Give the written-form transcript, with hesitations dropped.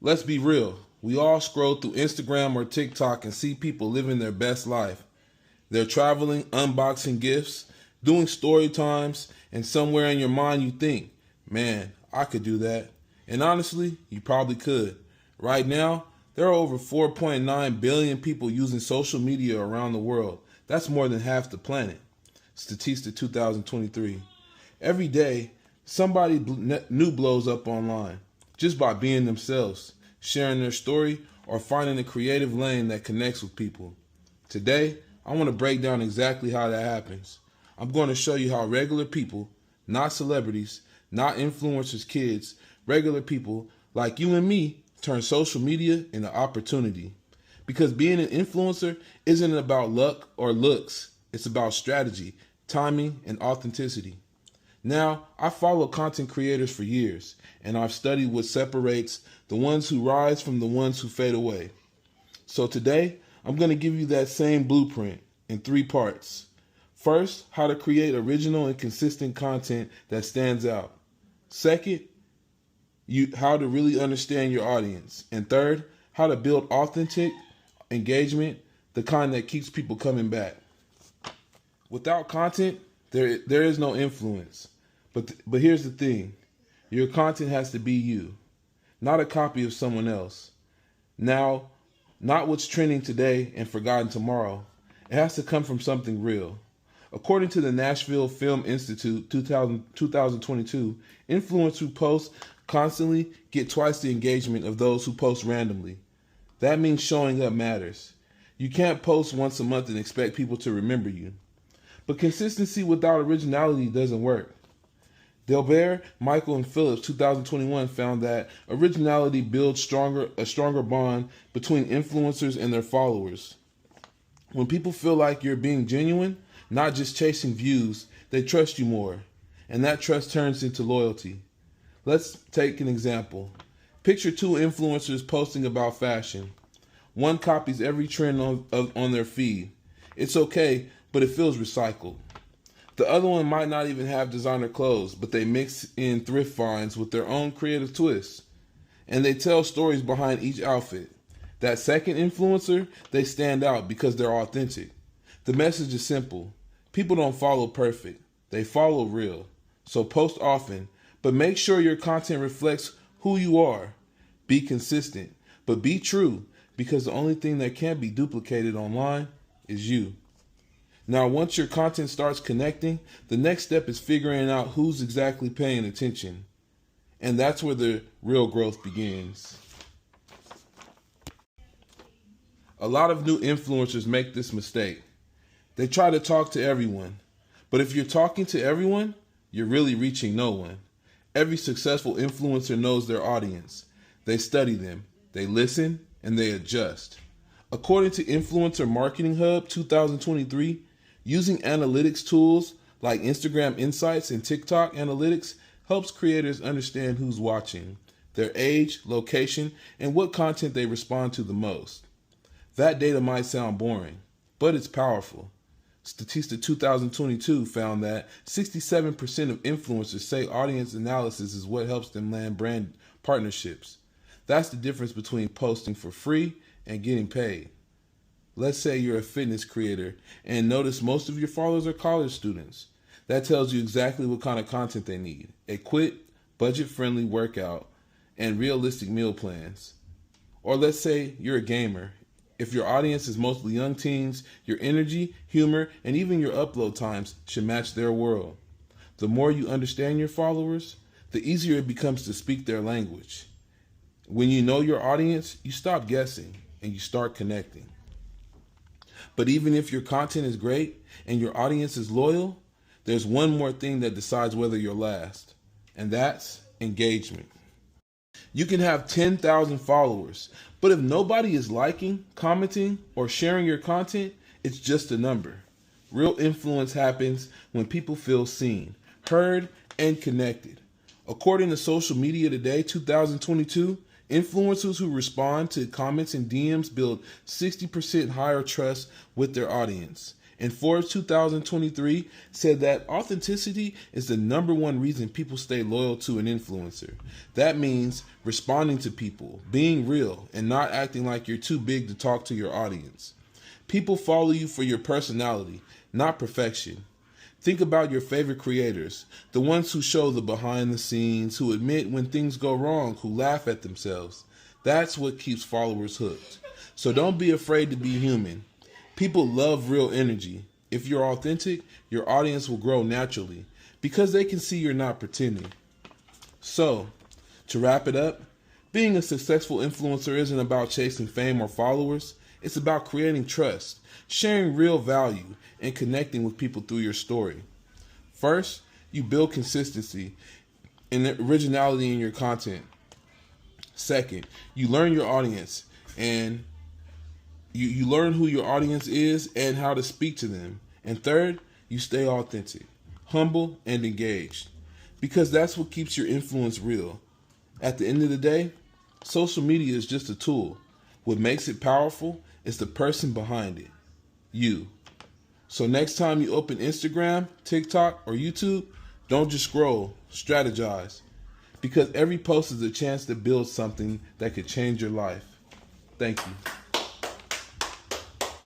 Let's be real. We all scroll through Instagram or TikTok and see people living their best life. They're traveling, unboxing gifts, doing story times, and somewhere in your mind you think, man, I could do that. And honestly, you probably could. Right now, there are over 4.9 billion people using social media around the world. That's more than half the planet. Statista 2023. Every day, somebody new blows up online just by being themselves, sharing their story, or finding a creative lane that connects with people. Today, I want to break down exactly how that happens. I'm going to show you how regular people, not celebrities, not influencers' kids, regular people like you and me turn social media into opportunity. Because being an influencer isn't about luck or looks, it's about strategy, timing, and authenticity. Now, I follow content creators for years, and I've studied what separates the ones who rise from the ones who fade away. So today, I'm going to give you that same blueprint in 3 parts. First, how to create original and consistent content that stands out. Second, how to really understand your audience. And third, how to build authentic engagement, the kind that keeps people coming back. Without content, there is no influence. But here's the thing. Your content has to be you, not a copy of someone else. Now, not what's trending today and forgotten tomorrow. It has to come from something real. According to the Nashville Film Institute 2022, influencers who post constantly get twice the engagement of those who post randomly. That means showing up matters. You can't post once a month and expect people to remember you. But consistency without originality doesn't work. Delbert, Michael, and Phillips 2021 found that originality builds a stronger bond between influencers and their followers. When people feel like you're being genuine, not just chasing views, they trust you more. And that trust turns into loyalty. Let's take an example. Picture 2 influencers posting about fashion. One copies every trend on their feed. It's okay, but it feels recycled. The other one might not even have designer clothes, but they mix in thrift finds with their own creative twists. And they tell stories behind each outfit. That second influencer, they stand out because they're authentic. The message is simple. People don't follow perfect. They follow real. So post often, but make sure your content reflects who you are. Be consistent, but be true, because the only thing that can't be duplicated online is you. Now, once your content starts connecting, the next step is figuring out who's exactly paying attention. And that's where the real growth begins. A lot of new influencers make this mistake. They try to talk to everyone. But if you're talking to everyone, you're really reaching no one. Every successful influencer knows their audience. They study them, they listen, and they adjust. According to Influencer Marketing Hub 2023, using analytics tools like Instagram Insights and TikTok Analytics helps creators understand who's watching, their age, location, and what content they respond to the most. That data might sound boring, but it's powerful. Statista 2022 found that 67% of influencers say audience analysis is what helps them land brand partnerships. That's the difference between posting for free and getting paid. Let's say you're a fitness creator and notice most of your followers are college students. That tells you exactly what kind of content they need. A quick, budget-friendly workout and realistic meal plans. Or let's say you're a gamer. If your audience is mostly young teens, your energy, humor, and even your upload times should match their world. The more you understand your followers, the easier it becomes to speak their language. When you know your audience, you stop guessing and you start connecting. But even if your content is great and your audience is loyal, there's one more thing that decides whether you'll last, and that's engagement. You can have 10,000 followers, but if nobody is liking, commenting, or sharing your content, it's just a number. Real influence happens when people feel seen, heard, and connected. According to Social Media Today 2022, influencers who respond to comments and DMs build 60% higher trust with their audience. And Forbes 2023 said that authenticity is the number one reason people stay loyal to an influencer. That means responding to people, being real, and not acting like you're too big to talk to your audience. People follow you for your personality, not perfection. Think about your favorite creators, the ones who show the behind the scenes, who admit when things go wrong, who laugh at themselves. That's what keeps followers hooked. So don't be afraid to be human. People love real energy. If you're authentic, your audience will grow naturally because they can see you're not pretending. So, to wrap it up, being a successful influencer isn't about chasing fame or followers. It's about creating trust, sharing real value, and connecting with people through your story. First, you build consistency and originality in your content. Second, you learn your audience and you learn who your audience is and how to speak to them. And third, you stay authentic, humble, and engaged because that's what keeps your influence real. At the end of the day, social media is just a tool. What makes it powerful is the person behind it, you. So next time you open Instagram, TikTok, or YouTube, don't just scroll, strategize. Because every post is a chance to build something that could change your life. Thank you.